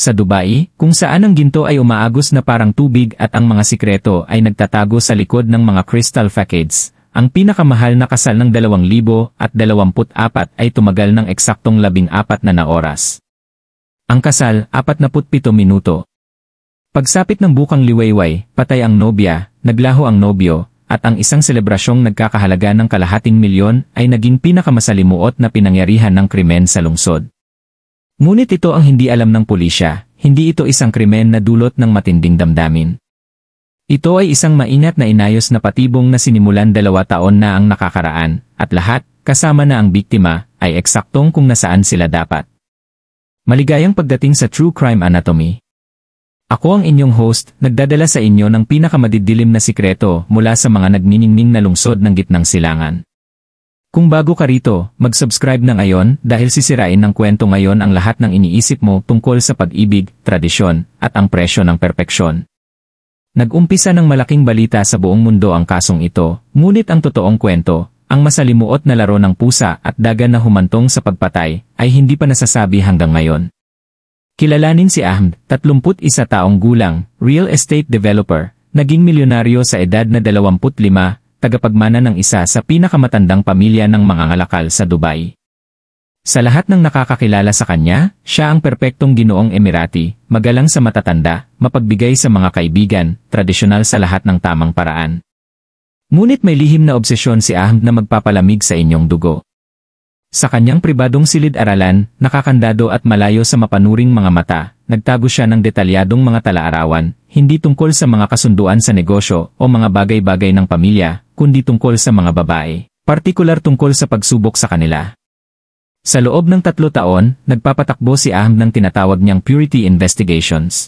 Sa Dubai, kung saan ang ginto ay umaagos na parang tubig at ang mga sikreto ay nagtatago sa likod ng mga crystal facades, ang pinakamahal na kasal ng 2024 ay tumagal ng eksaktong 14 na oras. Ang kasal, 47 minuto. Pagsapit ng bukang liwayway, patay ang nobya, naglaho ang nobyo, at ang isang selebrasyong nagkakahalaga ng kalahating milyon ay naging pinakamasalimuot na pinangyarihan ng krimen sa lungsod. Ngunit ito ang hindi alam ng pulisya, hindi ito isang krimen na dulot ng matinding damdamin. Ito ay isang maingat na inayos na patibong na sinimulan 2 taon na ang nakakaraan, at lahat, kasama na ang biktima, ay eksaktong kung nasaan sila dapat. Maligayang pagdating sa True Crime Anatomy. Ako ang inyong host, nagdadala sa inyo ng pinakamadidilim na sikreto mula sa mga nagniningning na lungsod ng gitnang silangan. Kung bago ka rito, mag-subscribe na ngayon dahil sisirain ng kwento ngayon ang lahat ng iniisip mo tungkol sa pag-ibig, tradisyon, at ang presyo ng perpeksyon. Nag-umpisa ng malaking balita sa buong mundo ang kasong ito, ngunit ang totoong kwento, ang masalimuot na laro ng pusa at dagan na humantong sa pagpatay, ay hindi pa nasasabi hanggang ngayon. Kilalanin si Ahmed, 31 taong gulang, real estate developer, naging milyonaryo sa edad na 25, tagapagmana ng isa sa pinakamatandang pamilya ng mga ngalakal sa Dubai. Sa lahat ng nakakakilala sa kanya, siya ang perpektong ginoong Emirati, magalang sa matatanda, mapagbigay sa mga kaibigan, tradisyonal sa lahat ng tamang paraan. Ngunit may lihim na obsesyon si Ahmed na magpapalamig sa inyong dugo. Sa kanyang pribadong silid-aralan, nakakandado at malayo sa mapanuring mga mata, nagtago siya ng detalyadong mga talaarawan, hindi tungkol sa mga kasunduan sa negosyo o mga bagay-bagay ng pamilya, kundi tungkol sa mga babae, partikular tungkol sa pagsubok sa kanila. Sa loob ng 3 taon, nagpapatakbo si Ahmed ng tinatawag niyang purity investigations.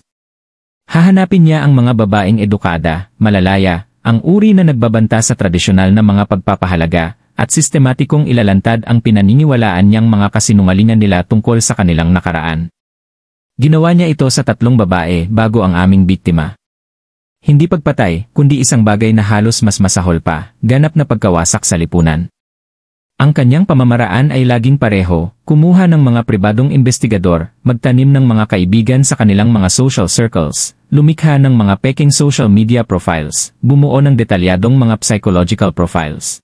Hahanapin niya ang mga babaeng edukada, malalaya, ang uri na nagbabanta sa tradisyonal na mga pagpapahalaga, at sistematikong ilalantad ang pinaniniwalaan niyang mga kasinungalingan nila tungkol sa kanilang nakaraan. Ginawa niya ito sa 3 babae bago ang aming biktima. Hindi pagpatay, kundi isang bagay na halos mas masahol pa, ganap na pagkawasak sa lipunan. Ang kanyang pamamaraan ay laging pareho, kumuha ng mga pribadong investigador, magtanim ng mga kaibigan sa kanilang mga social circles, lumikha ng mga peking social media profiles, bumuo ng detalyadong mga psychological profiles.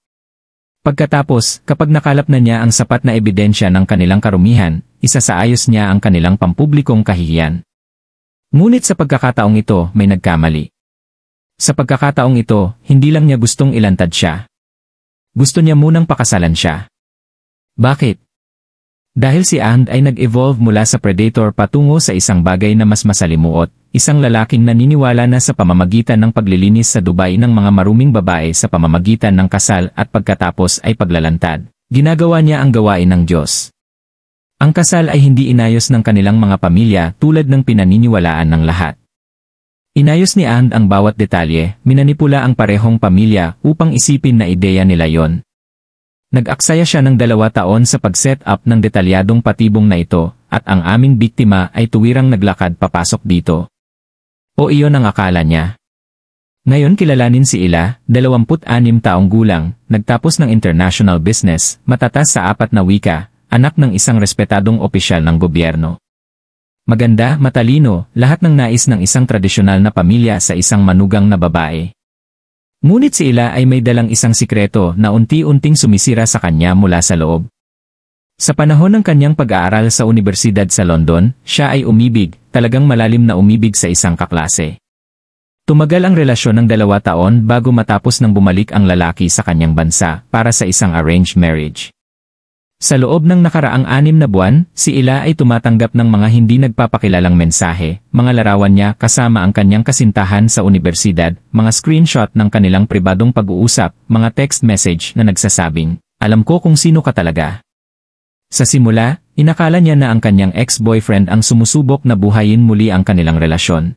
Pagkatapos, kapag nakalap na niya ang sapat na ebidensya ng kanilang karumihan, isasaayos niya ang kanilang pampublikong kahihiyan. Ngunit sa pagkakataong ito, may nagkamali. Sa pagkakataong ito, hindi lang niya gustong ilantad siya. Gusto niya munang pakasalan siya. Bakit? Dahil si Ahmed ay nag-evolve mula sa predator patungo sa isang bagay na mas masalimuot, isang lalaking naniniwala na sa pamamagitan ng paglilinis sa Dubai ng mga maruming babae sa pamamagitan ng kasal at pagkatapos ay paglalantad. Ginagawa niya ang gawain ng Diyos. Ang kasal ay hindi inayos ng kanilang mga pamilya tulad ng pinaniniwalaan ng lahat. Inayos ni Ahmed ang bawat detalye, minanipula ang parehong pamilya upang isipin na ideya nila yon. Nag-aksaya siya ng 2 taon sa pag-set up ng detalyadong patibong na ito, at ang aming biktima ay tuwirang naglakad papasok dito. O iyon ang akala niya. Ngayon kilalanin si Ila, 26 taong gulang, nagtapos ng international business, matatas sa 4 na wika, anak ng isang respetadong opisyal ng gobyerno. Maganda, matalino, lahat ng nais ng isang tradisyonal na pamilya sa isang manugang na babae. Ngunit si Ila ay may dalang isang sikreto na unti-unting sumisira sa kanya mula sa loob. Sa panahon ng kanyang pag-aaral sa Universidad sa London, siya ay umibig, talagang malalim na umibig sa isang kaklase. Tumagal ang relasyon ng 2 taon bago matapos nang bumalik ang lalaki sa kanyang bansa para sa isang arranged marriage. Sa loob ng nakaraang 6 na buwan, si Ila ay tumatanggap ng mga hindi nagpapakilalang mensahe, mga larawan niya kasama ang kanyang kasintahan sa universidad, mga screenshot ng kanilang pribadong pag-uusap, mga text message na nagsasabing, "Alam ko kung sino ka talaga." Sa simula, inakala niya na ang kanyang ex-boyfriend ang sumusubok na buhayin muli ang kanilang relasyon.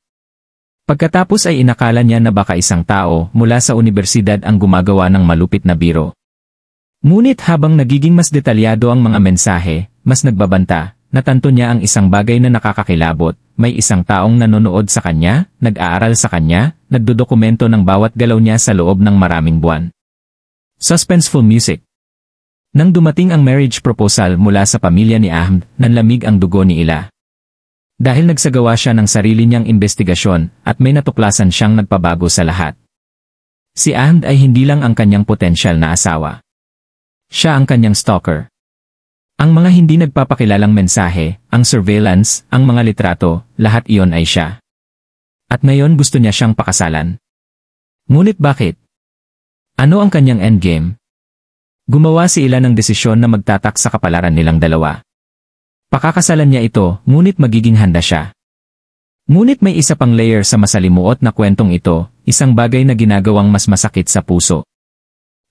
Pagkatapos ay inakala niya na baka isang tao mula sa universidad ang gumagawa ng malupit na biro. Ngunit habang nagiging mas detalyado ang mga mensahe, mas nagbabanta, natanto niya ang isang bagay na nakakakilabot, may isang taong nanonood sa kanya, nag-aaral sa kanya, nagdodokumento ng bawat galaw niya sa loob ng maraming buwan. Suspenseful music. Nang dumating ang marriage proposal mula sa pamilya ni Ahmed, nanlamig ang dugo ni Ila. Dahil nagsagawa siya ng sarili niyang investigasyon at may natuklasan siyang nagpabago sa lahat. Si Ahmed ay hindi lang ang kanyang potensyal na asawa. Siya ang kanyang stalker. Ang mga hindi nagpapakilalang mensahe, ang surveillance, ang mga litrato, lahat iyon ay siya. At ngayon gusto niya siyang pakasalan. Ngunit bakit? Ano ang kanyang endgame? Gumawa si Ila ng desisyon na magtatak sa kapalaran nilang dalawa. Pakakasalan niya ito, ngunit magiging handa siya. Ngunit may isa pang layer sa masalimuot na kwentong ito, isang bagay na ginagawang mas masakit sa puso.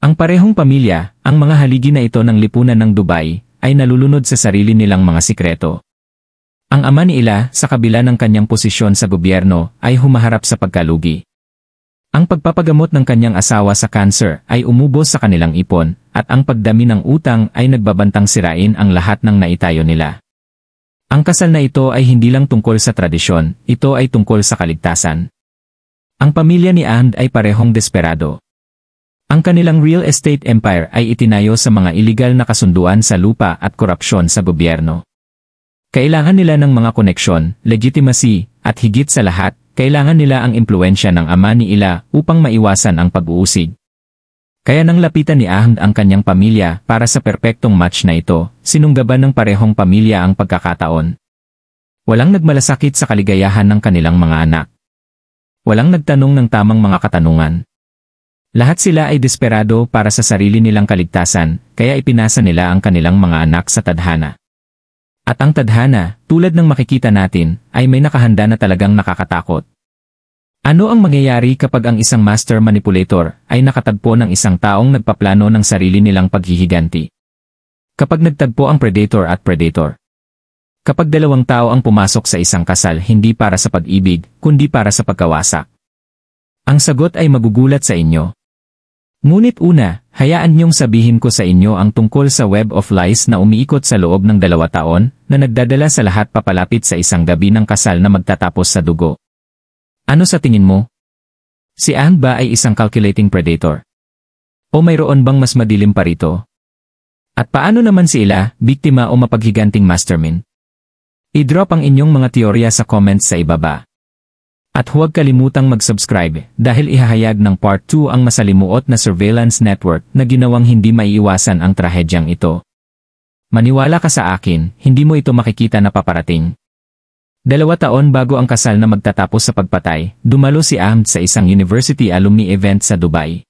Ang parehong pamilya, ang mga haligi na ito ng lipunan ng Dubai, ay nalulunod sa sarili nilang mga sikreto. Ang ama ni Ila, sa kabila ng kanyang posisyon sa gobyerno, ay humaharap sa pagkalugi. Ang pagpapagamot ng kanyang asawa sa cancer ay umubos sa kanilang ipon, at ang pagdami ng utang ay nagbabantang sirain ang lahat ng naitayo nila. Ang kasal na ito ay hindi lang tungkol sa tradisyon, ito ay tungkol sa kaligtasan. Ang pamilya ni Ahmed ay parehong desperado. Ang kanilang real estate empire ay itinayo sa mga iligal na kasunduan sa lupa at korupsyon sa gobyerno. Kailangan nila ng mga koneksyon, legitimacy, at higit sa lahat, kailangan nila ang impluwensya ng ama ni Ila upang maiwasan ang pag-uusig. Kaya nang lapitan ni Ahmed ang kanyang pamilya para sa perpektong match na ito, sinunggaban ng parehong pamilya ang pagkakataon. Walang nagmalasakit sa kaligayahan ng kanilang mga anak. Walang nagtanong ng tamang mga katanungan. Lahat sila ay desperado para sa sarili nilang kaligtasan, kaya ipinasa nila ang kanilang mga anak sa tadhana. At ang tadhana, tulad ng makikita natin, ay may nakahanda na talagang nakakatakot. Ano ang mangyayari kapag ang isang master manipulator ay nakatagpo ng isang taong nagpaplano ng sarili nilang paghihiganti? Kapag nagtagpo ang predator at predator? Kapag dalawang tao ang pumasok sa isang kasal hindi para sa pag-ibig, kundi para sa pagkawasak? Ang sagot ay magugulat sa inyo. Ngunit una, hayaan niyong sabihin ko sa inyo ang tungkol sa web of lies na umiikot sa loob ng 2 taon na nagdadala sa lahat papalapit sa isang gabi ng kasal na magtatapos sa dugo. Ano sa tingin mo? Si Ahmed ba ay isang calculating predator? O mayroon bang mas madilim pa rito? At paano naman si Ila, biktima o mapaghiganting mastermind? I-drop ang inyong mga teorya sa comments sa ibaba. At huwag kalimutang mag-subscribe dahil ihahayag ng part 2 ang masalimuot na surveillance network na ginawang hindi maiiwasan ang trahedyang ito. Maniwala ka sa akin, hindi mo ito makikita na paparating. 2 taon bago ang kasal na magtatapos sa pagpatay, dumalo si Ahmed sa isang university alumni event sa Dubai.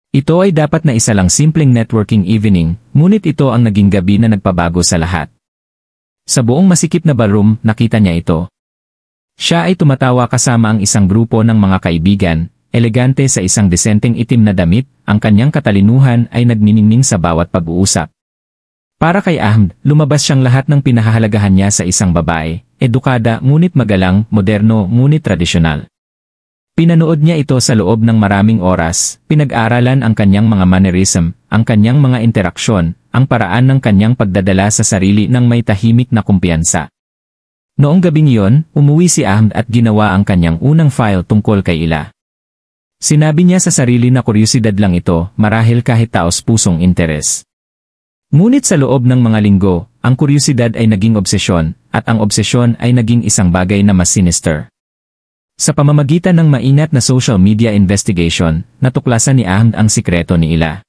Ito ay dapat na isa lang simpleng networking evening, ngunit ito ang naging gabi na nagpabago sa lahat. Sa buong masikip na ballroom, nakita niya ito. Siya ay tumatawa kasama ang isang grupo ng mga kaibigan, elegante sa isang desenteng itim na damit, ang kanyang katalinuhan ay nagniningning sa bawat pag-uusap. Para kay Ahmed, lumabas siyang lahat ng pinahahalagahan niya sa isang babae, edukada ngunit magalang, moderno ngunit tradisyonal. Pinanood niya ito sa loob ng maraming oras, pinag-aralan ang kanyang mga mannerism, ang kanyang mga interaksyon, ang paraan ng kanyang pagdadala sa sarili ng may tahimik na kumpiyansa. Noong gabing iyon, umuwi si Ahmed at ginawa ang kanyang unang file tungkol kay Ila. Sinabi niya sa sarili na kuryosidad lang ito, marahil kahit taos-pusong interes. Ngunit sa loob ng mga linggo, ang kuryosidad ay naging obsesyon, at ang obsesyon ay naging isang bagay na mas sinister. Sa pamamagitan ng maingat na social media investigation, natuklasan ni Ahmed ang sikreto ni Ila.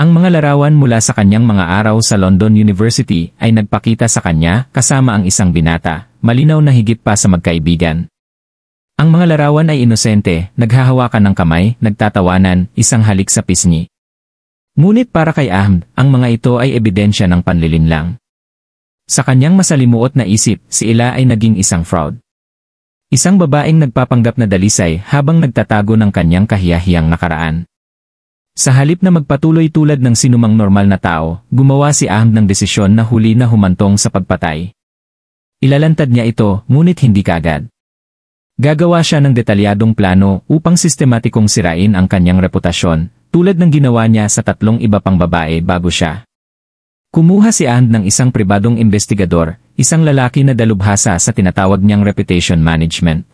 Ang mga larawan mula sa kanyang mga araw sa London University ay nagpakita sa kanya kasama ang isang binata, malinaw na higit pa sa magkaibigan. Ang mga larawan ay inosente, naghahawakan ng kamay, nagtatawanan, isang halik sa pisngi. Ngunit para kay Ahmed, ang mga ito ay ebidensya ng panlilinlang. Sa kanyang masalimuot na isip, si Ila ay naging isang fraud. Isang babaeng nagpapanggap na dalisay habang nagtatago ng kanyang kahiyahiyang nakaraan. Sa halip na magpatuloy tulad ng sinumang normal na tao, gumawa si Ahmed ng desisyon na huli na humantong sa pagpatay. Ilalantad niya ito, ngunit hindi kaagad. Gagawa siya ng detalyadong plano upang sistematikong sirain ang kanyang reputasyon, tulad ng ginawa niya sa 3 iba pang babae bago siya. Kumuha si Ahmed ng isang pribadong investigador, isang lalaki na dalubhasa sa tinatawag niyang reputation management.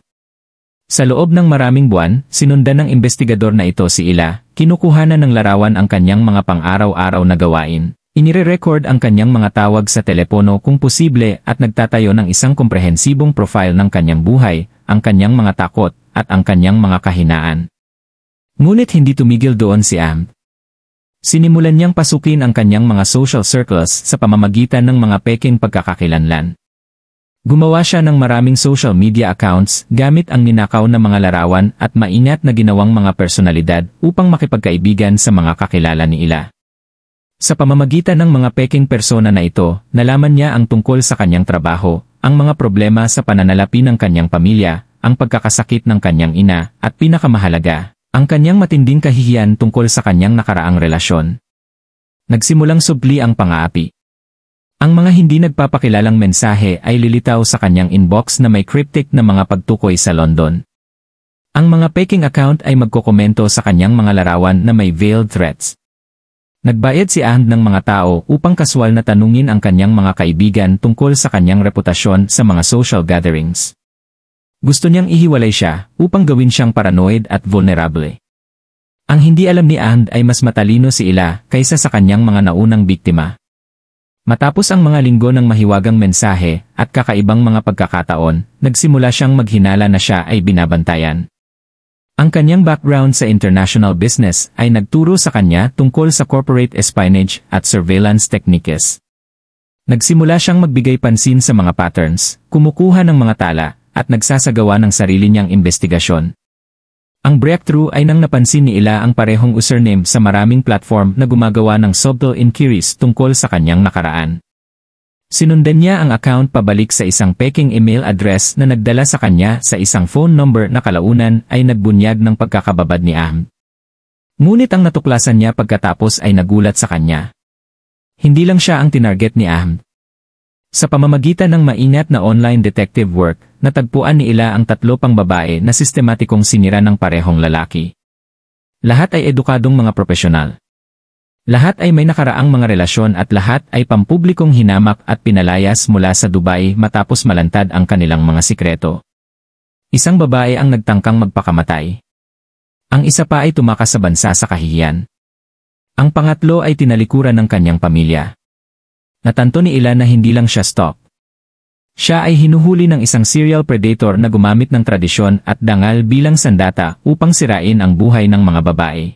Sa loob ng maraming buwan, sinundan ng investigador na ito si Ila, kinukuhanan ng larawan ang kanyang mga pang-araw-araw na gawain, Inire-record ang kanyang mga tawag sa telepono kung posible at nagtatayo ng isang komprehensibong profile ng kanyang buhay, ang kanyang mga takot, at ang kanyang mga kahinaan. Ngunit hindi tumigil doon si Ahmed. Sinimulan niyang pasukin ang kanyang mga social circles sa pamamagitan ng mga peking pagkakakilanlan. Gumawa siya ng maraming social media accounts gamit ang ninakaw na mga larawan at maingat na ginawang mga personalidad upang makipagkaibigan sa mga kakilala ni Ila. Sa pamamagitan ng mga peking persona na ito, nalaman niya ang tungkol sa kanyang trabaho, ang mga problema sa pananalapi ng kanyang pamilya, ang pagkakasakit ng kanyang ina, at pinakamahalaga, ang kanyang matinding kahihiyan tungkol sa kanyang nakaraang relasyon. Nagsimulang subli ang pang-aapi. Ang mga hindi nagpapakilalang mensahe ay lilitaw sa kanyang inbox na may cryptic na mga pagtukoy sa London. Ang mga peking account ay magkokomento sa kanyang mga larawan na may veiled threats. Nagbayad si Ahmed ng mga tao upang kaswal na tanungin ang kanyang mga kaibigan tungkol sa kanyang reputasyon sa mga social gatherings. Gusto niyang ihiwalay siya upang gawin siyang paranoid at vulnerable. Ang hindi alam ni Ahmed ay mas matalino si Ila kaysa sa kanyang mga naunang biktima. Matapos ang mga linggo ng mahiwagang mensahe at kakaibang mga pagkakataon, nagsimula siyang maghinala na siya ay binabantayan. Ang kanyang background sa international business ay nagturo sa kanya tungkol sa corporate espionage at surveillance techniques. Nagsimula siyang magbigay pansin sa mga patterns, kumukuha ng mga tala, at nagsasagawa ng sarili niyang investigasyon. Ang breakthrough ay nang napansin ni Ila ang parehong username sa maraming platform na gumagawa ng subtle inquiries tungkol sa kanyang nakaraan. Sinundan niya ang account pabalik sa isang peking email address na nagdala sa kanya sa isang phone number na kalaunan ay nagbunyag ng pagkakababad ni Ahmed. Ngunit ang natuklasan niya pagkatapos ay nagulat sa kanya. Hindi lang siya ang tinarget ni Ahmed. Sa pamamagitan ng maingat na online detective work, natagpuan ni Ila ang 3 pang babae na sistematikong sinira ng parehong lalaki. Lahat ay edukadong mga profesional. Lahat ay may nakaraang mga relasyon at lahat ay pampublikong hinamak at pinalayas mula sa Dubai matapos malantad ang kanilang mga sikreto. Isang babae ang nagtangkang magpakamatay. Ang isa pa ay tumakas sa bansa sa kahihiyan. Ang pangatlo ay tinalikuran ng kanyang pamilya. Natanto ni Ila na hindi lang siya stalk. Siya ay hinuhuli ng isang serial predator na gumamit ng tradisyon at dangal bilang sandata upang sirain ang buhay ng mga babae.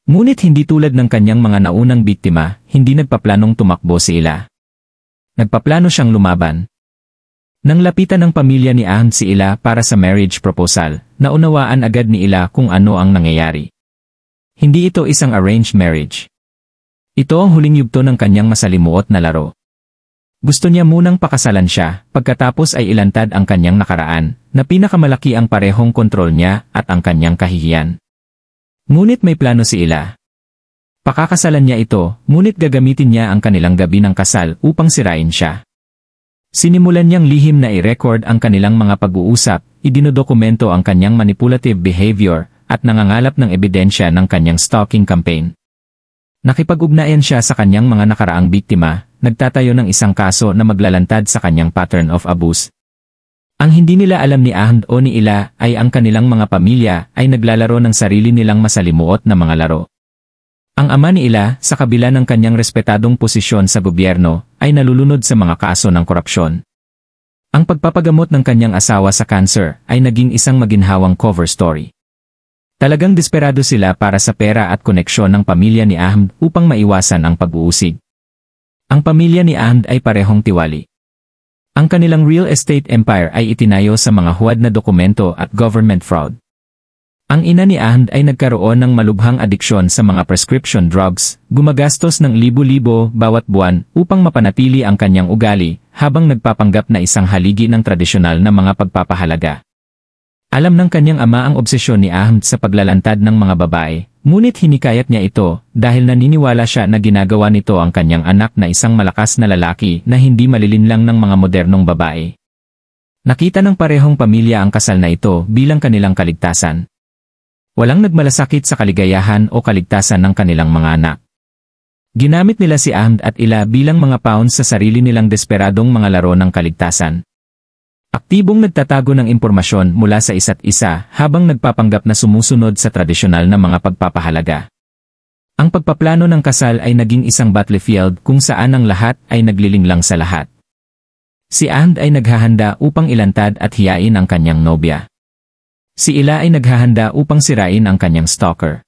Ngunit hindi tulad ng kanyang mga naunang biktima, hindi nagpaplanong tumakbo si Ila. Nagpaplano siyang lumaban. Nang lapitan ng pamilya ni Ahmed si Ila para sa marriage proposal, naunawaan agad ni Ila kung ano ang nangyayari. Hindi ito isang arranged marriage. Ito ang huling yugto ng kanyang masalimuot na laro. Gusto niya munang pakasalan siya, pagkatapos ay ilantad ang kanyang nakaraan, na pinakamalaki ang parehong kontrol niya at ang kanyang kahihiyan. Ngunit may plano si Ila. Pakakasalan niya ito, ngunit gagamitin niya ang kanilang gabi ng kasal upang sirain siya. Sinimulan niyang lihim na i-record ang kanilang mga pag-uusap, idinodokumento ang kanyang manipulative behavior, at nangangalap ng ebidensya ng kanyang stalking campaign. Nakipag-ugnayan siya sa kanyang mga nakaraang biktima, nagtatayo ng isang kaso na maglalantad sa kanyang pattern of abuse. Ang hindi nila alam ni Ahmed o ni Ila ay ang kanilang mga pamilya ay naglalaro ng sarili nilang masalimuot na mga laro. Ang ama ni Ila, sa kabila ng kanyang respetadong posisyon sa gobyerno, ay nalulunod sa mga kaso ng korupsyon. Ang pagpapagamot ng kanyang asawa sa cancer ay naging isang maginhawang cover story. Talagang desperado sila para sa pera at koneksyon ng pamilya ni Ahmed upang maiwasan ang pag-uusig. Ang pamilya ni Ahmed ay parehong tiwali. Ang kanilang real estate empire ay itinayo sa mga huwad na dokumento at government fraud. Ang ina ni Ahmed ay nagkaroon ng malubhang adiksyon sa mga prescription drugs, gumagastos ng libo-libo bawat buwan upang mapanatili ang kanyang ugali, habang nagpapanggap na isang haligi ng tradisyonal na mga pagpapahalaga. Alam ng kanyang ama ang obsesyon ni Ahmed sa paglalantad ng mga babae, ngunit hinikayat niya ito dahil naniniwala siya na ginagawa nito ang kanyang anak na isang malakas na lalaki na hindi malilinlang ng mga modernong babae. Nakita ng parehong pamilya ang kasal na ito bilang kanilang kaligtasan. Walang nagmalasakit sa kaligayahan o kaligtasan ng kanilang mga anak. Ginamit nila si Ahmed at Ila bilang mga pawns sa sarili nilang desperadong mga laro ng kaligtasan. Aktibong nagtatago ng impormasyon mula sa isa't isa habang nagpapanggap na sumusunod sa tradisyonal na mga pagpapahalaga. Ang pagpaplano ng kasal ay naging isang battlefield kung saan ang lahat ay naglilinglang sa lahat. Si Ahmed ay naghahanda upang ilantad at hiyain ang kanyang nobya. Si Ila ay naghahanda upang sirain ang kanyang stalker.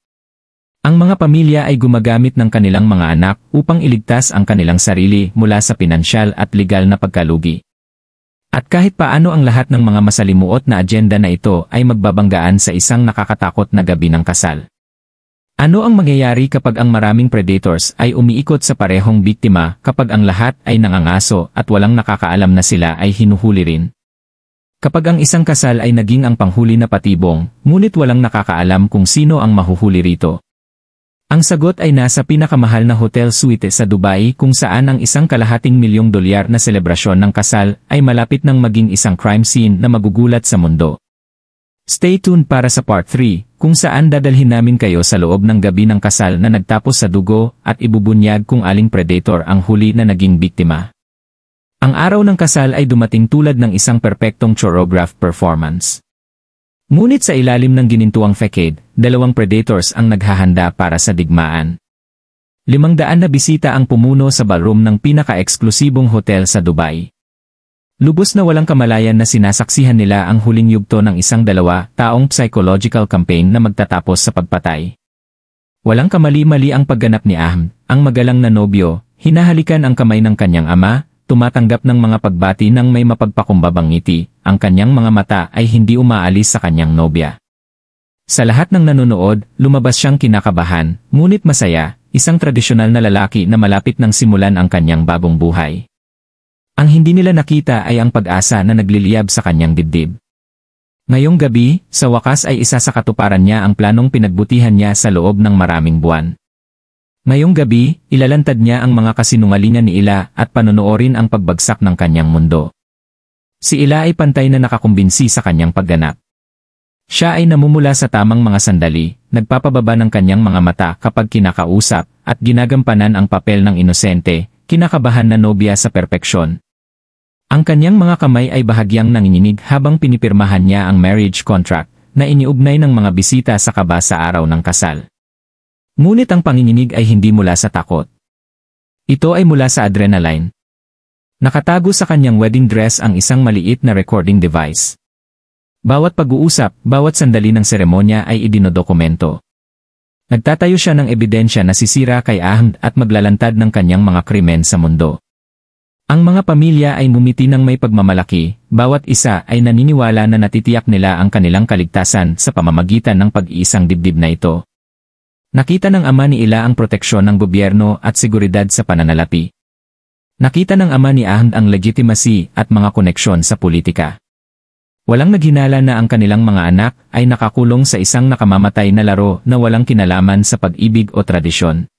Ang mga pamilya ay gumagamit ng kanilang mga anak upang iligtas ang kanilang sarili mula sa pinansyal at legal na pagkalugi. At kahit paano ang lahat ng mga masalimuot na agenda na ito ay magbabanggaan sa isang nakakatakot na gabi ng kasal. Ano ang mangyayari kapag ang maraming predators ay umiikot sa parehong biktima kapag ang lahat ay nangangaso at walang nakakaalam na sila ay hinuhuli rin? Kapag ang isang kasal ay naging ang panghuli na patibong, ngunit walang nakakaalam kung sino ang mahuhuli rito. Ang sagot ay nasa pinakamahal na hotel suite sa Dubai kung saan ang $1,250,000 na selebrasyon ng kasal ay malapit nang maging isang crime scene na magugulat sa mundo. Stay tuned para sa part 3, kung saan dadalhin namin kayo sa loob ng gabi ng kasal na nagtapos sa dugo at ibubunyag kung aling predator ang huli na naging biktima. Ang araw ng kasal ay dumating tulad ng isang perpektong choreographed performance. Ngunit sa ilalim ng ginintuang facade, 2 predators ang naghahanda para sa digmaan. 500 na bisita ang pumuno sa ballroom ng pinaka-eksklusibong hotel sa Dubai. Lubos na walang kamalayan na sinasaksihan nila ang huling yugto ng isang 2 taong psychological campaign na magtatapos sa pagpatay. Walang kamali-mali ang pagganap ni Ahmed, ang magalang na nobyo, hinahalikan ang kamay ng kanyang ama, tumatanggap ng mga pagbati ng may mapagpakumbabang ngiti, ang kanyang mga mata ay hindi umaalis sa kanyang nobya. Sa lahat ng nanonood, lumabas siyang kinakabahan, ngunit masaya, isang tradisyonal na lalaki na malapit nang simulan ang kanyang bagong buhay. Ang hindi nila nakita ay ang pag-asa na nagliliyab sa kanyang dibdib. Ngayong gabi, sa wakas ay isa sa katuparan niya ang planong pinagbutihan niya sa loob ng maraming buwan. Ngayong gabi, ilalantad niya ang mga kasinungalingan ni Ila at panonoorin ang pagbagsak ng kanyang mundo. Si Ila ay pantay na nakakumbinsi sa kanyang pagganap. Siya ay namumula sa tamang mga sandali, nagpapababa ng kanyang mga mata kapag kinakausap, at ginagampanan ang papel ng inosente, kinakabahan na nobya sa perpeksyon. Ang kanyang mga kamay ay bahagyang nanginginig habang pinipirmahan niya ang marriage contract na iniugnay ng mga bisita sa kaba sa araw ng kasal. Ngunit ang panginginig ay hindi mula sa takot. Ito ay mula sa adrenaline. Nakatago sa kanyang wedding dress ang isang maliit na recording device. Bawat pag-uusap, bawat sandali ng seremonya ay idinodokumento. Nagtatayo siya ng ebidensya na sisira kay Ahmed at maglalantad ng kanyang mga krimen sa mundo. Ang mga pamilya ay ngumiti ng may pagmamalaki, bawat isa ay naniniwala na natitiyak nila ang kanilang kaligtasan sa pamamagitan ng pag-iisang dibdib na ito. Nakita ng ama ni Ila ang proteksyon ng gobyerno at seguridad sa pananalapi. Nakita ng ama ni Ahmed ang legitimacy at mga koneksyon sa politika. Walang naghinala na ang kanilang mga anak ay nakakulong sa isang nakamamatay na laro na walang kinalaman sa pag-ibig o tradisyon.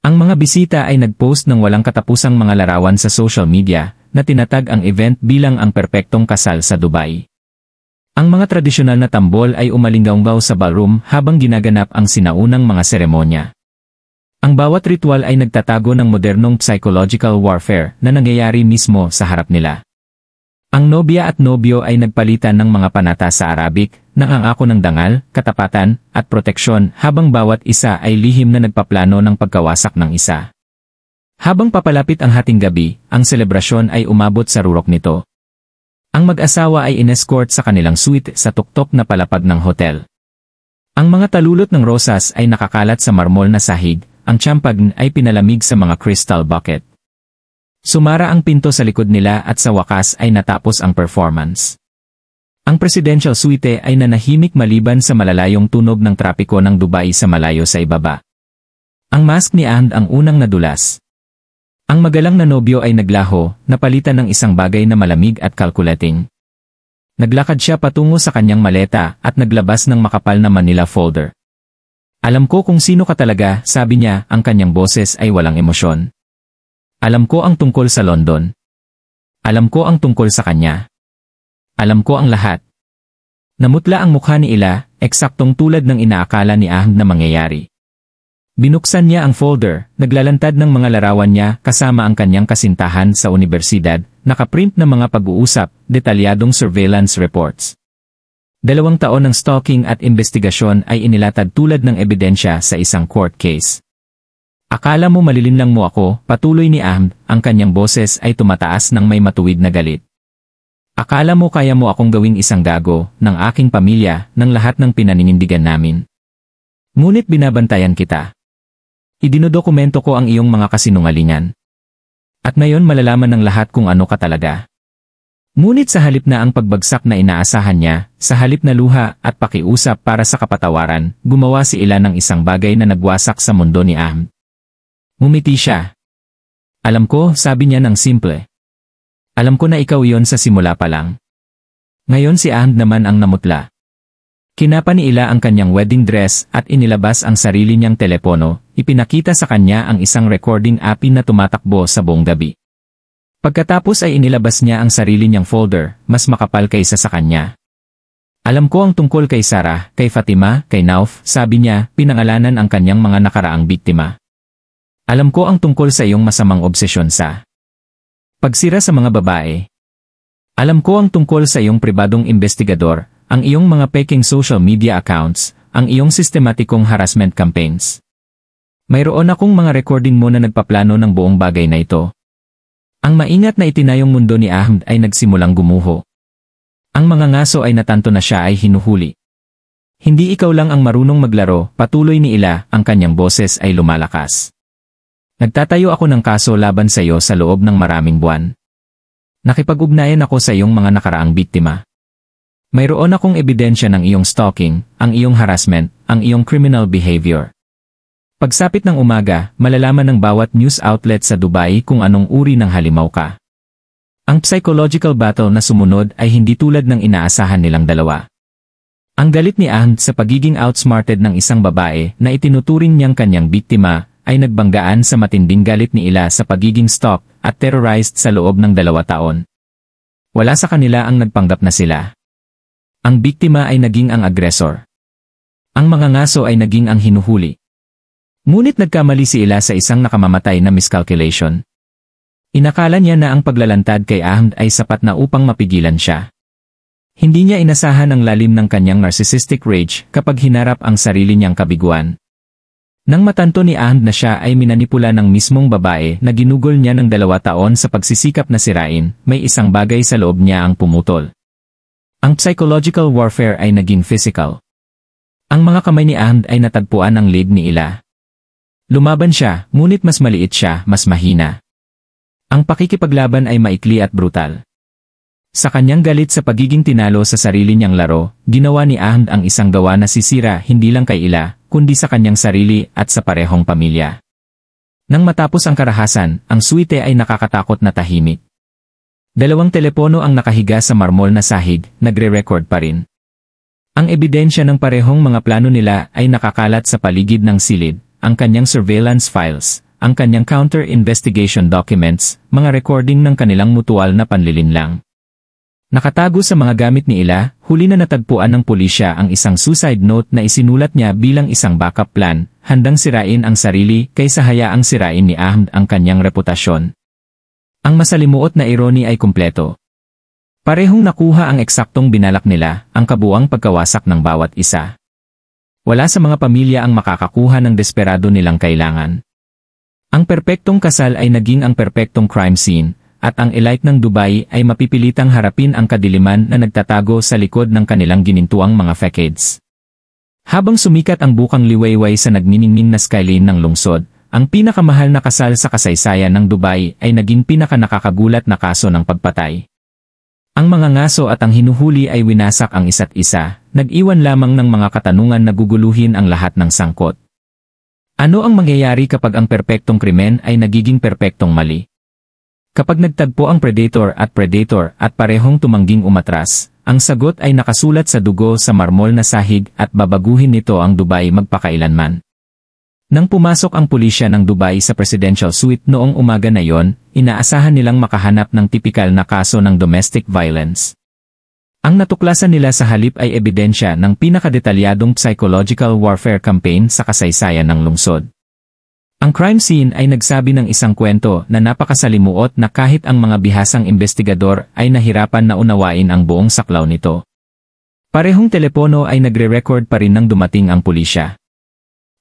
Ang mga bisita ay nag-post ng walang katapusang mga larawan sa social media na tinatag ang event bilang ang perpektong kasal sa Dubai. Ang mga tradisyonal na tambol ay umalinggaw sa ballroom habang ginaganap ang sinaunang mga seremonya. Ang bawat ritual ay nagtatago ng modernong psychological warfare na nangyayari mismo sa harap nila. Ang nobya at nobyo ay nagpalitan ng mga panata sa Arabic, nangangako ng dangal, katapatan, at proteksyon habang bawat isa ay lihim na nagpaplano ng pagkawasak ng isa. Habang papalapit ang hating gabi, ang selebrasyon ay umabot sa rurok nito. Ang mag-asawa ay inescort sa kanilang suite sa tuktok na palapag ng hotel. Ang mga talulot ng rosas ay nakakalat sa marmol na sahig, ang champagne ay pinalamig sa mga crystal bucket. Sumara ang pinto sa likod nila at sa wakas ay natapos ang performance. Ang presidential suite ay nanahimik maliban sa malalayong tunog ng trapiko ng Dubai sa malayo sa ibaba. Ang mask ni Ahmed ang unang nadulas. Ang magalang na nobyo ay naglaho, napalitan ng isang bagay na malamig at calculating. Naglakad siya patungo sa kanyang maleta at naglabas ng makapal na Manila folder. Alam ko kung sino ka talaga, sabi niya, ang kanyang boses ay walang emosyon. Alam ko ang tungkol sa London. Alam ko ang tungkol sa kanya. Alam ko ang lahat. Namutla ang mukha ni Ila, eksaktong tulad ng inaakala ni Ahmed na mangyayari. Binuksan niya ang folder, naglalantad ng mga larawan niya kasama ang kanyang kasintahan sa universidad, nakaprint na mga pag-uusap, detalyadong surveillance reports. 2 taon ng stalking at investigasyon ay inilatad tulad ng ebidensya sa isang court case. Akala mo malilinlang mo ako, patuloy ni Ahmed, ang kanyang boses ay tumataas ng may matuwid na galit. Akala mo kaya mo akong gawing isang gago, ng aking pamilya, ng lahat ng pinaninindigan namin. Ngunit binabantayan kita. Idinodokumento ko ang iyong mga kasinungalingan. At ngayon malalaman ng lahat kung ano ka talaga. Ngunit sa halip na ang pagbagsak na inaasahan niya, sa halip na luha at pakiusap para sa kapatawaran, gumawa si Ila ng isang bagay na nagwasak sa mundo ni Ahmed. Ngumiti siya. Alam ko, sabi niya ng simple. Alam ko na ikaw iyon sa simula pa lang. Ngayon si Ahmed naman ang namutla. Kinapa ni Ila ang kanyang wedding dress at inilabas ang sarili niyang telepono, ipinakita sa kanya ang isang recording app na tumatakbo sa buong gabi. Pagkatapos ay inilabas niya ang sarili niyang folder, mas makapal kaysa sa kanya. Alam ko ang tungkol kay Sarah, kay Fatima, kay Nauf, sabi niya, pinangalanan ang kanyang mga nakaraang biktima. Alam ko ang tungkol sa iyong masamang obsesyon sa pagsira sa mga babae. Alam ko ang tungkol sa iyong pribadong investigador, ang iyong mga peking social media accounts, ang iyong sistematikong harassment campaigns. Mayroon akong mga recording mo na nagpaplano ng buong bagay na ito. Ang maingat na itinayong mundo ni Ahmed ay nagsimulang gumuho. Ang mga ngaso ay natanto na siya ay hinuhuli. Hindi ikaw lang ang marunong maglaro, patuloy ni Ila, ang kanyang boses ay lumalakas. Nagtatayo ako ng kaso laban sa iyo sa loob ng maraming buwan. Nakipag-ugnayan ako sa iyong mga nakaraang biktima. Mayroon akong ebidensya ng iyong stalking, ang iyong harassment, ang iyong criminal behavior. Pagsapit ng umaga, malalaman ng bawat news outlet sa Dubai kung anong uri ng halimaw ka. Ang psychological battle na sumunod ay hindi tulad ng inaasahan nilang dalawa. Ang galit ni Ahmed sa pagiging outsmarted ng isang babae na itinuturing niyang kanyang biktima ay nagbanggaan sa matinding galit ni Ila sa pagiging stalked at terrorized sa loob ng 2 taon. Wala sa kanila ang nagpanggap na sila. Ang biktima ay naging ang agresor. Ang mga ngaso ay naging ang hinuhuli. Ngunit nagkamali si Ila sa isang nakamamatay na miscalculation. Inakala niya na ang paglalantad kay Ahmed ay sapat na upang mapigilan siya. Hindi niya inasahan ang lalim ng kanyang narcissistic rage kapag hinarap ang sarili niyang kabiguan. Nang matanto ni Ahmed na siya ay minanipula ng mismong babae na ginugol niya ng 2 taon sa pagsisikap na sirain, may isang bagay sa loob niya ang pumutol. Ang psychological warfare ay naging physical. Ang mga kamay ni Ahmed ay natagpuan ang lead ni Ila. Lumaban siya, ngunit mas maliit siya, mas mahina. Ang pakikipaglaban ay maikli at brutal. Sa kanyang galit sa pagiging tinalo sa sarili niyang laro, ginawa ni Ahmed ang isang gawa na sisira hindi lang kay Ila, kundi sa kanyang sarili at sa parehong pamilya. Nang matapos ang karahasan, ang suite ay nakakatakot na tahimik. 2 telepono ang nakahiga sa marmol na sahig, nagre-record pa rin. Ang ebidensya ng parehong mga plano nila ay nakakalat sa paligid ng silid, ang kanyang surveillance files, ang kanyang counter-investigation documents, mga recording ng kanilang mutual na panlilinlang. Nakatago sa mga gamit ni Ila, huli na natagpuan ng pulisya ang isang suicide note na isinulat niya bilang isang backup plan, handang sirain ang sarili kaysa hayaang sirain ni Ahmed ang kanyang reputasyon. Ang masalimuot na irony ay kumpleto. Parehong nakuha ang eksaktong binalak nila, ang kabuuang pagkawasak ng bawat isa. Wala sa mga pamilya ang makakakuha ng desperado nilang kailangan. Ang perpektong kasal ay naging ang perpektong crime scene, at ang elite ng Dubai ay mapipilitang harapin ang kadiliman na nagtatago sa likod ng kanilang ginintuang mga facades. Habang sumikat ang bukang liwayway sa nagniningning na skyline ng lungsod, ang pinakamahal na kasal sa kasaysayan ng Dubai ay naging pinakanakakagulat na kaso ng pagpatay. Ang mga ngaso at ang hinuhuli ay winasak ang isa't isa, nag-iwan lamang ng mga katanungan na guguluhin ang lahat ng sangkot. Ano ang mangyayari kapag ang perpektong krimen ay nagiging perpektong mali? Kapag nagtagpo ang predator at parehong tumangging umatras, ang sagot ay nakasulat sa dugo sa marmol na sahig at babaguhin nito ang Dubai magpakailanman. Nang pumasok ang pulisya ng Dubai sa presidential suite noong umaga na yon, inaasahan nilang makahanap ng tipikal na kaso ng domestic violence. Ang natuklasan nila sa halip ay ebidensya ng pinakadetalyadong psychological warfare campaign sa kasaysayan ng lungsod. Ang crime scene ay nagsabi ng isang kwento na napakasalimuot na kahit ang mga bihasang investigador ay nahirapan na unawain ang buong saklaw nito. Parehong telepono ay nagre-record pa rin nang dumating ang pulisya.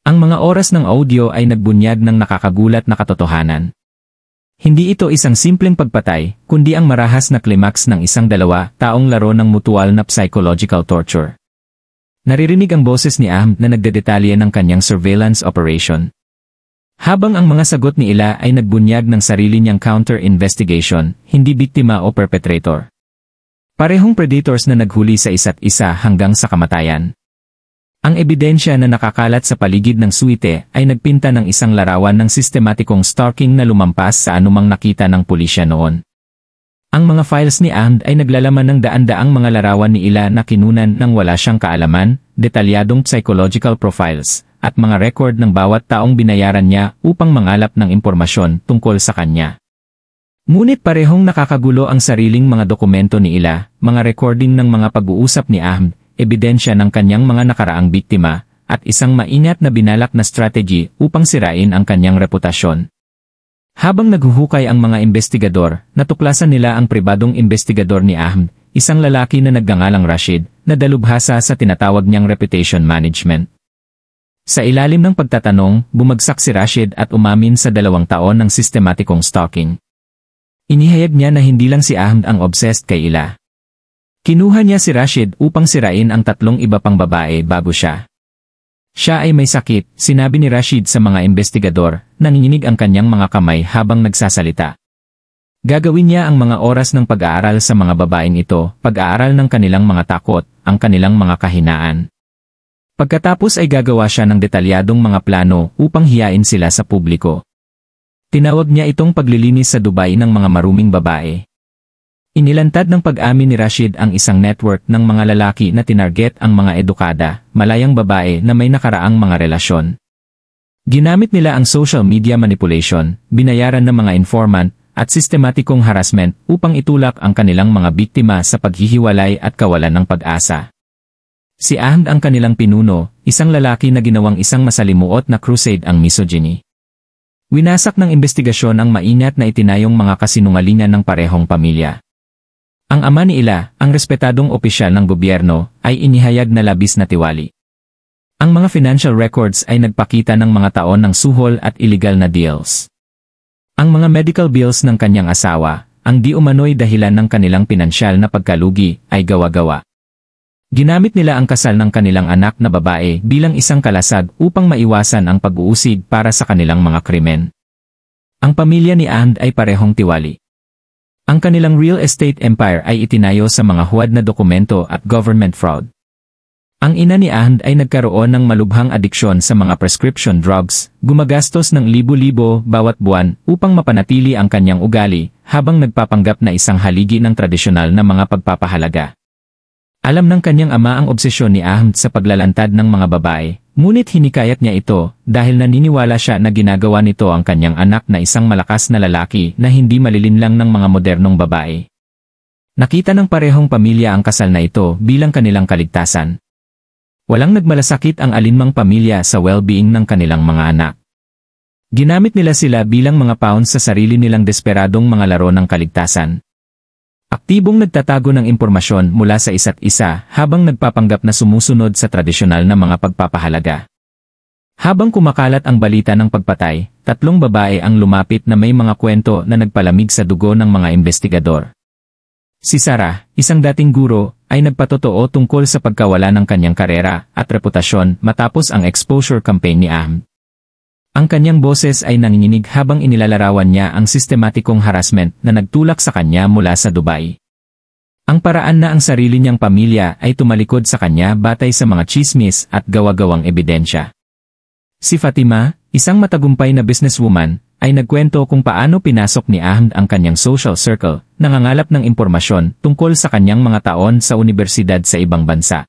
Ang mga oras ng audio ay nagbunyag ng nakakagulat na katotohanan. Hindi ito isang simpleng pagpatay, kundi ang marahas na klimaks ng isang taong laro ng mutual na psychological torture. Naririnig ang boses ni Ahmed na nagdedetalye ng kanyang surveillance operation. Habang ang mga sagot ni Ila ay nagbunyag ng sarili niyang counter-investigation, hindi biktima o perpetrator. Parehong predators na naghuli sa isa't isa hanggang sa kamatayan. Ang ebidensya na nakakalat sa paligid ng suite ay nagpinta ng isang larawan ng sistematikong stalking na lumampas sa anumang nakita ng pulisya noon. Ang mga files ni Ahmed ay naglalaman ng daan-daang mga larawan ni Ila na kinunan nang wala siyang kaalaman, detalyadong psychological profiles, at mga record ng bawat taong binayaran niya upang mangalap ng impormasyon tungkol sa kanya. Ngunit parehong nakakagulo ang sariling mga dokumento ni Ila, mga recording ng mga pag-uusap ni Ahmed, ebidensya ng kanyang mga nakaraang biktima, at isang maingat na binalak na strategy upang sirain ang kanyang reputasyon. Habang naghuhukay ang mga investigador, natuklasan nila ang pribadong investigador ni Ahmed, isang lalaki na nagngangalang Rashid, na dalubhasa sa tinatawag niyang reputation management. Sa ilalim ng pagtatanong, bumagsak si Rashid at umamin sa 2 taon ng sistematikong stalking. Inihayag niya na hindi lang si Ahmed ang obsessed kay Ila. Kinuha niya si Rashid upang sirain ang 3 iba pang babae bago siya. Siya ay may sakit, sinabi ni Rashid sa mga investigador, nanginginig ang kanyang mga kamay habang nagsasalita. Gagawin niya ang mga oras ng pag-aaral sa mga babaeng ito, pag-aaral ng kanilang mga takot, ang kanilang mga kahinaan. Pagkatapos ay gagawa siya ng detalyadong mga plano upang hiyain sila sa publiko. Tinawag niya itong paglilinis sa Dubai ng mga maruming babae. Inilantad ng pag-amin ni Rashid ang isang network ng mga lalaki na tinarget ang mga edukada, malayang babae na may nakaraang mga relasyon. Ginamit nila ang social media manipulation, binayaran ng mga informant, at sistematikong harassment upang itulak ang kanilang mga biktima sa paghihiwalay at kawalan ng pag-asa. Si Ahmed ang kanilang pinuno, isang lalaki na ginawang isang masalimuot na crusade ang misogyny. Winasak ng investigasyon ang maingat na itinayong mga kasinungalingan ng parehong pamilya. Ang ama ni Ila, ang respetadong opisyal ng gobyerno, ay inihayag na labis na tiwali. Ang mga financial records ay nagpakita ng mga taon ng suhol at illegal na deals. Ang mga medical bills ng kanyang asawa, ang di umano'y dahilan ng kanilang pinansyal na pagkalugi, ay gawa-gawa. Ginamit nila ang kasal ng kanilang anak na babae bilang isang kalasag upang maiwasan ang pag-uusig para sa kanilang mga krimen. Ang pamilya ni Ahmed ay parehong tiwali. Ang kanilang real estate empire ay itinayo sa mga huwad na dokumento at government fraud. Ang ina ni Ahmed ay nagkaroon ng malubhang adiksyon sa mga prescription drugs, gumagastos ng libo-libo bawat buwan upang mapanatili ang kanyang ugali, habang nagpapanggap na isang haligi ng tradisyonal na mga pagpapahalaga. Alam ng kanyang ama ang obsesyon ni Ahmed sa paglalantad ng mga babae, ngunit hinikayat niya ito dahil naniniwala siya na ginagawa nito ang kanyang anak na isang malakas na lalaki na hindi malilinlang ng mga modernong babae. Nakita ng parehong pamilya ang kasal na ito bilang kanilang kaligtasan. Walang nagmalasakit ang alinmang pamilya sa well-being ng kanilang mga anak. Ginamit nila sila bilang mga pawns sa sarili nilang desperadong mga laro ng kaligtasan. Aktibong nagtatago ng impormasyon mula sa isa't isa habang nagpapanggap na sumusunod sa tradisyonal na mga pagpapahalaga. Habang kumakalat ang balita ng pagpatay, 3 babae ang lumapit na may mga kwento na nagpalamig sa dugo ng mga investigador. Si Sarah, isang dating guro, ay nagpatotoo tungkol sa pagkawala ng kanyang karera at reputasyon matapos ang exposure campaign ni Ahmed. Ang kanyang boses ay nanginginig habang inilalarawan niya ang sistematikong harassment na nagtulak sa kanya mula sa Dubai. Ang paraan na ang sarili niyang pamilya ay tumalikod sa kanya batay sa mga chismis at gawa-gawang ebidensya. Si Fatima, isang matagumpay na businesswoman, ay nagkwento kung paano pinasok ni Ahmed ang kanyang social circle, nangangalap ng impormasyon tungkol sa kanyang mga taon sa unibersidad sa ibang bansa.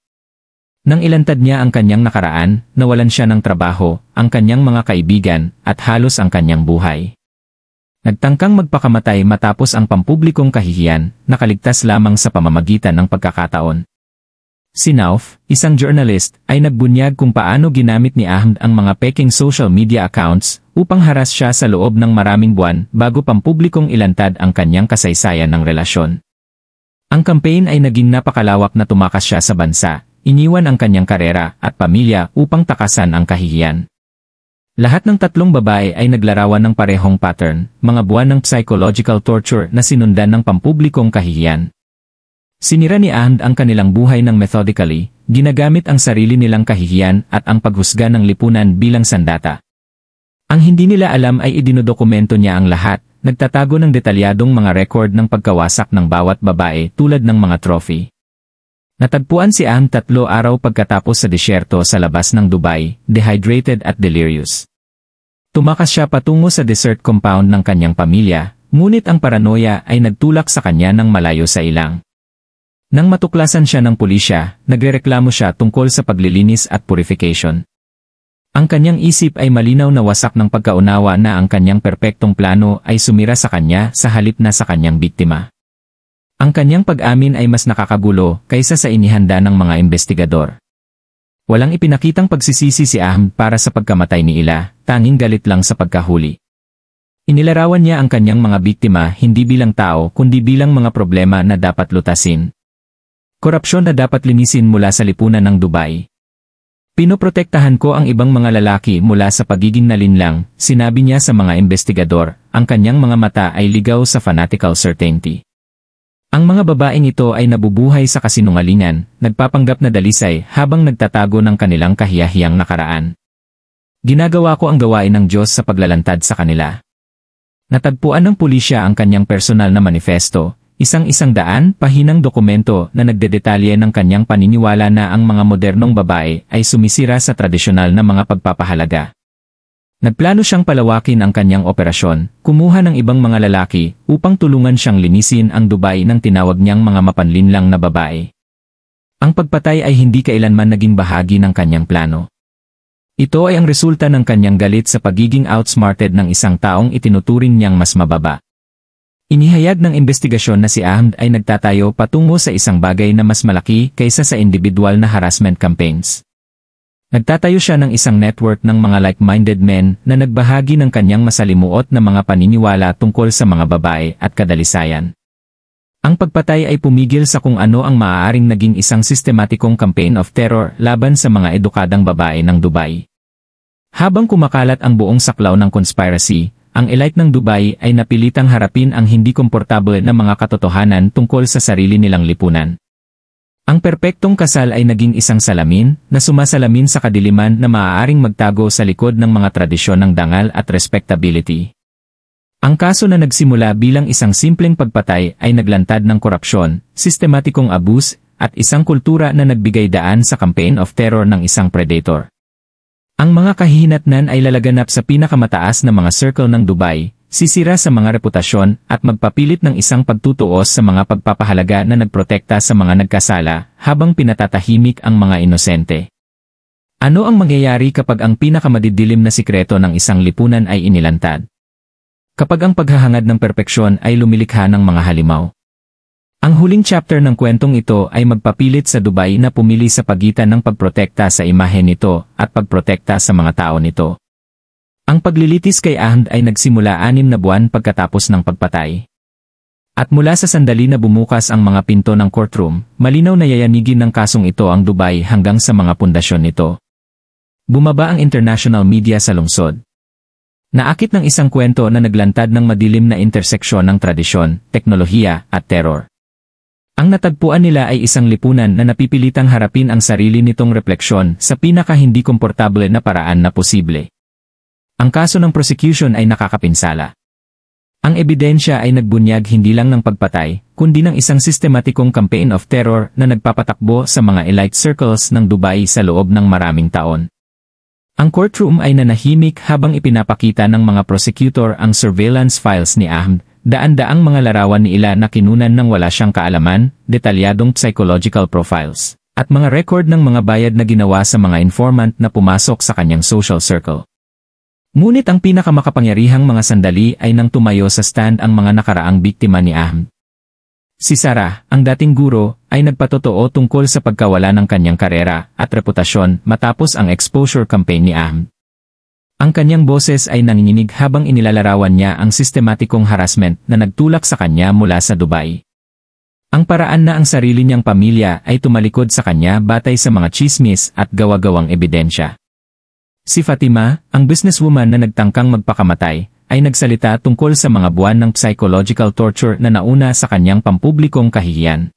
Nang ilantad niya ang kanyang nakaraan, nawalan siya ng trabaho, ang kanyang mga kaibigan, at halos ang kanyang buhay. Nagtangkang magpakamatay matapos ang pampublikong kahihiyan, nakaligtas lamang sa pamamagitan ng pagkakataon. Si Nauf, isang journalist, ay nagbunyag kung paano ginamit ni Ahmed ang mga peking social media accounts upang haras siya sa loob ng maraming buwan bago pampublikong ilantad ang kanyang kasaysayan ng relasyon. Ang campaign ay naging napakalawak na tumakas siya sa bansa, iniwan ang kanyang karera at pamilya upang takasan ang kahihiyan. Lahat ng tatlong babae ay naglarawan ng parehong pattern, mga buwan ng psychological torture na sinundan ng pampublikong kahihiyan. Sinira ni Ahmed ang kanilang buhay ng methodically, ginagamit ang sarili nilang kahihiyan at ang paghusga ng lipunan bilang sandata. Ang hindi nila alam ay idinodokumento niya ang lahat, nagtatago ng detalyadong mga record ng pagkawasak ng bawat babae tulad ng mga trophy. Natagpuan si Ahmed 3 araw pagkatapos sa disyerto sa labas ng Dubai, dehydrated at delirious. Tumakas siya patungo sa desert compound ng kanyang pamilya, ngunit ang paranoia ay nagtulak sa kanya ng malayo sa ilang. Nang matuklasan siya ng pulisya, nagrereklamo siya tungkol sa paglilinis at purification. Ang kanyang isip ay malinaw na wasak ng pagkaunawa na ang kanyang perpektong plano ay sumira sa kanya sa halip na sa kanyang biktima. Ang kanyang pag-amin ay mas nakakagulo kaysa sa inihanda ng mga investigador. Walang ipinakitang pagsisisi si Ahmed para sa pagkamatay ni Ila, tanging galit lang sa pagkahuli. Inilarawan niya ang kanyang mga biktima hindi bilang tao kundi bilang mga problema na dapat lutasin. Korupsyon na dapat linisin mula sa lipunan ng Dubai. Pinoprotektahan ko ang ibang mga lalaki mula sa pagiging nalinlang, sinabi niya sa mga investigador, ang kanyang mga mata ay ligaw sa fanatical certainty. Ang mga babaeng ito ay nabubuhay sa kasinungalingan, nagpapanggap na dalisay habang nagtatago ng kanilang kahiyahiyang nakaraan. Ginagawa ko ang gawain ng Diyos sa paglalantad sa kanila. Natagpuan ng pulisya ang kanyang personal na manifesto, isang pahinang dokumento na nagdedetalye ng kanyang paniniwala na ang mga modernong babae ay sumisira sa tradisyonal na mga pagpapahalaga. Nagplano siyang palawakin ang kanyang operasyon, kumuha ng ibang mga lalaki upang tulungan siyang linisin ang Dubai ng tinawag niyang mga mapanlinlang na babae. Ang pagpatay ay hindi kailanman naging bahagi ng kanyang plano. Ito ay ang resulta ng kanyang galit sa pagiging outsmarted ng isang taong itinuturing niyang mas mababa. Inihayag ng investigasyon na si Ahmed ay nagtatayo patungo sa isang bagay na mas malaki kaysa sa individual na harassment campaigns. Nagtatayo siya ng isang network ng mga like-minded men na nagbahagi ng kanyang masalimuot na mga paniniwala tungkol sa mga babae at kadalisayan. Ang pagpatay ay pumigil sa kung ano ang maaaring naging isang sistematikong campaign of terror laban sa mga edukadang babae ng Dubai. Habang kumakalat ang buong saklaw ng conspiracy, ang elite ng Dubai ay napilitang harapin ang hindi komportable na mga katotohanan tungkol sa sarili nilang lipunan. Ang perpektong kasal ay naging isang salamin na sumasalamin sa kadiliman na maaaring magtago sa likod ng mga tradisyon ng dangal at respectability. Ang kaso na nagsimula bilang isang simpleng pagpatay ay naglantad ng korupsyon, sistematikong abuse, at isang kultura na nagbigay daan sa campaign of terror ng isang predator. Ang mga kahihinatnan ay lalaganap sa pinakamataas na mga circle ng Dubai, sisira sa mga reputasyon at magpapilit ng isang pagtutuos sa mga pagpapahalaga na nagprotekta sa mga nagkasala habang pinatatahimik ang mga inosente. Ano ang mangyayari kapag ang pinakamadidilim na sikreto ng isang lipunan ay inilantad? Kapag ang paghahangad ng perpeksyon ay lumilikha ng mga halimaw. Ang huling chapter ng kwentong ito ay magpapilit sa Dubai na pumili sa pagitan ng pagprotekta sa imahe nito at pagprotekta sa mga tao nito. Ang paglilitis kay Ahmed ay nagsimula 6 na buwan pagkatapos ng pagpatay. At mula sa sandali na bumukas ang mga pinto ng courtroom, malinaw na yayanigin ng kasong ito ang Dubai hanggang sa mga pundasyon nito. Bumaba ang international media sa lungsod. Naakit ng isang kwento na naglantad ng madilim na interseksyon ng tradisyon, teknolohiya, at terror. Ang natagpuan nila ay isang lipunan na napipilitang harapin ang sarili nitong refleksyon sa pinaka-hindi komportable na paraan na posible. Ang kaso ng prosecution ay nakakapinsala. Ang ebidensya ay nagbunyag hindi lang ng pagpatay, kundi ng isang sistematikong campaign of terror na nagpapatakbo sa mga elite circles ng Dubai sa loob ng maraming taon. Ang courtroom ay nanahimik habang ipinapakita ng mga prosecutor ang surveillance files ni Ahmed, daan-daang mga larawan ni Ila na kinunan ng wala siyang kaalaman, detalyadong psychological profiles, at mga record ng mga bayad na ginawa sa mga informant na pumasok sa kanyang social circle. Ngunit ang pinakamakapangyarihang mga sandali ay nang tumayo sa stand ang mga nakaraang biktima ni Ahmed. Si Sarah, ang dating guro, ay nagpatotoo tungkol sa pagkawala ng kanyang karera at reputasyon matapos ang exposure campaign ni Ahmed. Ang kanyang boses ay nanginginig habang inilalarawan niya ang sistematikong harassment na nagtulak sa kanya mula sa Dubai. Ang paraan na ang sarili niyang pamilya ay tumalikod sa kanya batay sa mga chismis at gawa-gawang ebidensya. Si Fatima, ang businesswoman na nagtangkang magpakamatay, ay nagsalita tungkol sa mga buwan ng psychological torture na nauna sa kanyang pampublikong kahihiyan.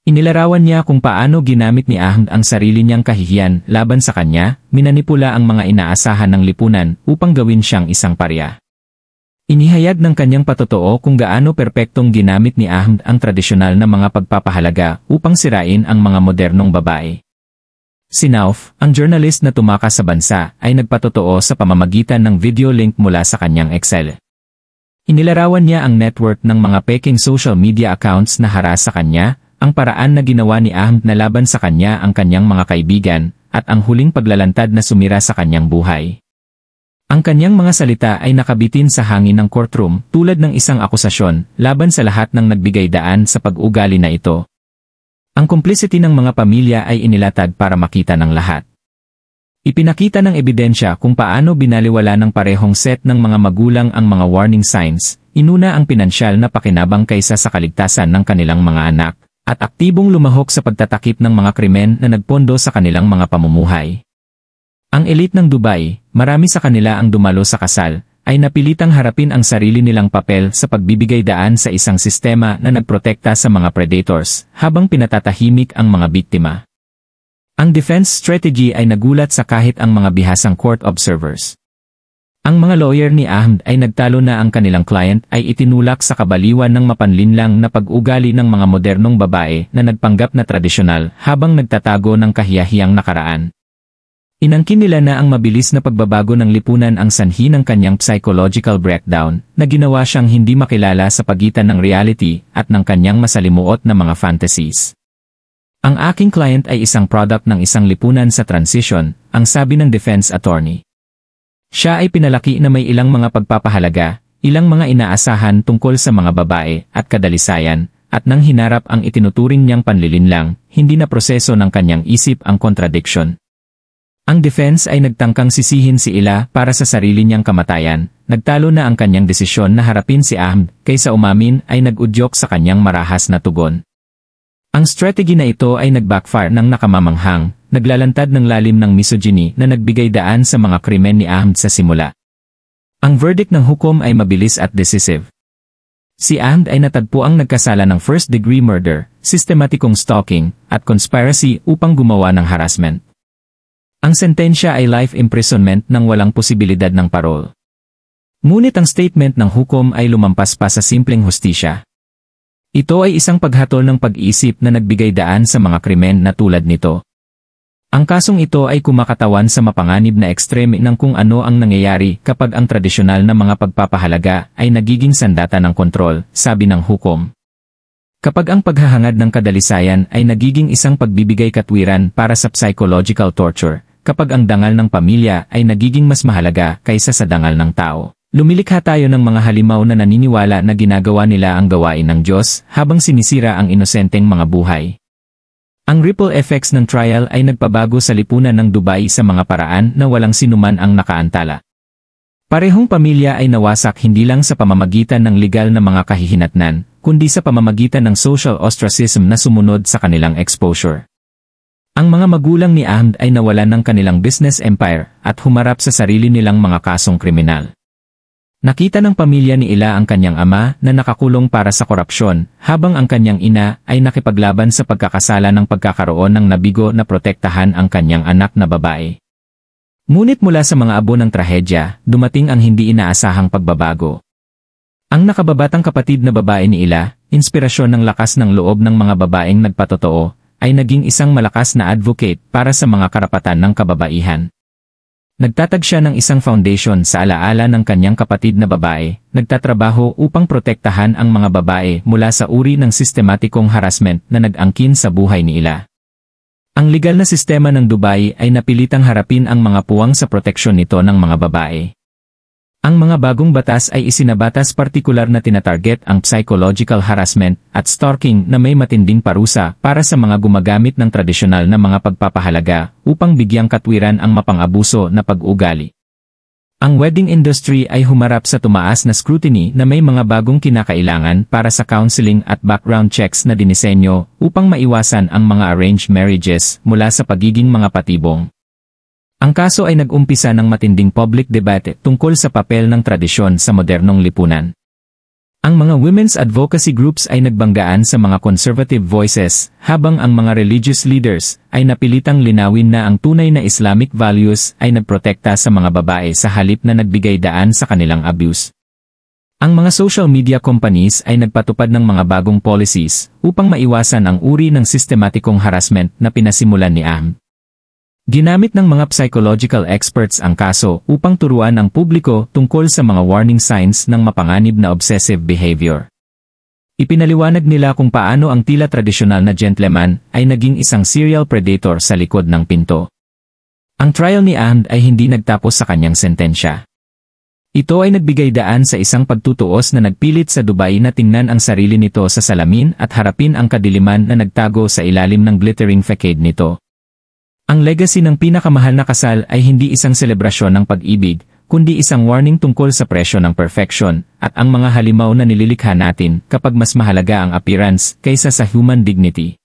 Inilarawan niya kung paano ginamit ni Ahmed ang sarili niyang kahihiyan laban sa kanya, minanipula ang mga inaasahan ng lipunan upang gawin siyang isang parya. Inihayag ng kanyang patotoo kung gaano perpektong ginamit ni Ahmed ang tradisyonal na mga pagpapahalaga upang sirain ang mga modernong babae. Si Nauf, ang journalist na tumakas sa bansa, ay nagpatotoo sa pamamagitan ng video link mula sa kanyang Excel. Inilarawan niya ang network ng mga peking social media accounts na haras sa kanya, ang paraan na ginawa ni Ahmed na laban sa kanya ang kanyang mga kaibigan, at ang huling paglalantad na sumira sa kanyang buhay. Ang kanyang mga salita ay nakabitin sa hangin ng courtroom tulad ng isang akusasyon laban sa lahat ng nagbigay daan sa pag-ugali na ito. Ang complicity ng mga pamilya ay inilatag para makita ng lahat. Ipinakita ng ebidensya kung paano binaliwala ng parehong set ng mga magulang ang mga warning signs, inuna ang pinansyal na pakinabang kaysa sa kaligtasan ng kanilang mga anak, at aktibong lumahok sa pagtatakip ng mga krimen na nagpondo sa kanilang mga pamumuhay. Ang elite ng Dubai, marami sa kanila ang dumalo sa kasal, ay napilitang harapin ang sarili nilang papel sa pagbibigay daan sa isang sistema na nagprotekta sa mga predators, habang pinatatahimik ang mga biktima. Ang defense strategy ay nagulat sa kahit ang mga bihasang court observers. Ang mga lawyer ni Ahmed ay nagtalo na ang kanilang client ay itinulak sa kabaliwan ng mapanlinlang na pag-ugali ng mga modernong babae na nagpanggap na tradisyonal habang nagtatago ng kahiyahiyang nakaraan. Inangkin nila na ang mabilis na pagbabago ng lipunan ang sanhi ng kanyang psychological breakdown, na ginawa siyang hindi makilala sa pagitan ng reality at ng kanyang masalimuot na mga fantasies. Ang aking client ay isang product ng isang lipunan sa transition, ang sabi ng defense attorney. Siya ay pinalaki na may ilang mga pagpapahalaga, ilang mga inaasahan tungkol sa mga babae at kadalisayan, at nang hinarap ang itinuturing niyang panlilinlang, hindi na proseso ng kanyang isip ang contradiction. Ang defense ay nagtangkang sisihin si Ila para sa sarili niyang kamatayan, nagtalo na ang kanyang desisyon na harapin si Ahmed, kaysa umamin ay nag-udyok sa kanyang marahas na tugon. Ang strategy na ito ay nag-backfire ng nakamamanghang, naglalantad ng lalim ng misogyny na nagbigay daan sa mga krimen ni Ahmed sa simula. Ang verdict ng hukom ay mabilis at decisive. Si Ahmed ay natagpuang nagkasala ng first-degree murder, sistematikong stalking, at conspiracy upang gumawa ng harassment. Ang sentensya ay life imprisonment nang walang posibilidad ng parol. Ngunit ang statement ng hukom ay lumampas pa sa simpleng hustisya. Ito ay isang paghatol ng pag-iisip na nagbigay daan sa mga krimen na tulad nito. Ang kasong ito ay kumakatawan sa mapanganib na ekstreme ng kung ano ang nangyayari kapag ang tradisyonal na mga pagpapahalaga ay nagiging sandata ng kontrol, sabi ng hukom. Kapag ang paghahangad ng kadalisayan ay nagiging isang pagbibigay katwiran para sa psychological torture, kapag ang dangal ng pamilya ay nagiging mas mahalaga kaysa sa dangal ng tao, lumilikha tayo ng mga halimaw na naniniwala na ginagawa nila ang gawain ng Diyos habang sinisira ang inosenteng mga buhay. Ang ripple effects ng trial ay nagpabago sa lipunan ng Dubai sa mga paraan na walang sinuman ang nakaantala. Parehong pamilya ay nawasak hindi lang sa pamamagitan ng legal na mga kahihinatnan, kundi sa pamamagitan ng social ostracism na sumunod sa kanilang exposure. Ang mga magulang ni Ahmed ay nawalan ng kanilang business empire at humarap sa sarili nilang mga kasong kriminal. Nakita ng pamilya ni Ila ang kanyang ama na nakakulong para sa korupsyon, habang ang kanyang ina ay nakipaglaban sa pagkakasala ng pagkakaroon ng nabigo na protektahan ang kanyang anak na babae. Ngunit mula sa mga abo ng trahedya, dumating ang hindi inaasahang pagbabago. Ang nakababatang kapatid na babae ni Ila, inspirasyon ng lakas ng loob ng mga babaeng nagpatotoo, ay naging isang malakas na advocate para sa mga karapatan ng kababaihan. Nagtatag siya ng isang foundation sa alaala ng kanyang kapatid na babae, nagtatrabaho upang protektahan ang mga babae mula sa uri ng sistematikong harassment na nag-angkin sa buhay ni Ila. Ang legal na sistema ng Dubai ay napilitang harapin ang mga puwang sa proteksyon nito ng mga babae. Ang mga bagong batas ay isinabatas partikular na tinatarget ang psychological harassment at stalking na may matinding parusa para sa mga gumagamit ng tradisyonal na mga pagpapahalaga upang bigyang katwiran ang mapang-abuso na pag-ugali. Ang wedding industry ay humarap sa tumaas na scrutiny na may mga bagong kinakailangan para sa counseling at background checks na dinisenyo upang maiwasan ang mga arranged marriages mula sa pagiging mga patibong. Ang kaso ay nag-umpisa ng matinding public debate tungkol sa papel ng tradisyon sa modernong lipunan. Ang mga women's advocacy groups ay nagbanggaan sa mga conservative voices, habang ang mga religious leaders ay napilitang linawin na ang tunay na Islamic values ay nagprotekta sa mga babae sa halip na nagbigay daan sa kanilang abuse. Ang mga social media companies ay nagpatupad ng mga bagong policies upang maiwasan ang uri ng sistematikong harassment na pinasimulan ni Ahmed. Ginamit ng mga psychological experts ang kaso upang turuan ang publiko tungkol sa mga warning signs ng mapanganib na obsessive behavior. Ipinaliwanag nila kung paano ang tila tradisyonal na gentleman ay naging isang serial predator sa likod ng pinto. Ang trial ni Ahmed ay hindi nagtapos sa kanyang sentensya. Ito ay nagbigay daan sa isang pagtutuos na nagpilit sa Dubai na tingnan ang sarili nito sa salamin at harapin ang kadiliman na nagtago sa ilalim ng glittering facade nito. Ang legacy ng pinakamahal na kasal ay hindi isang selebrasyon ng pag-ibig, kundi isang warning tungkol sa presyo ng perfection at ang mga halimaw na nililikha natin kapag mas mahalaga ang appearance kaysa sa human dignity.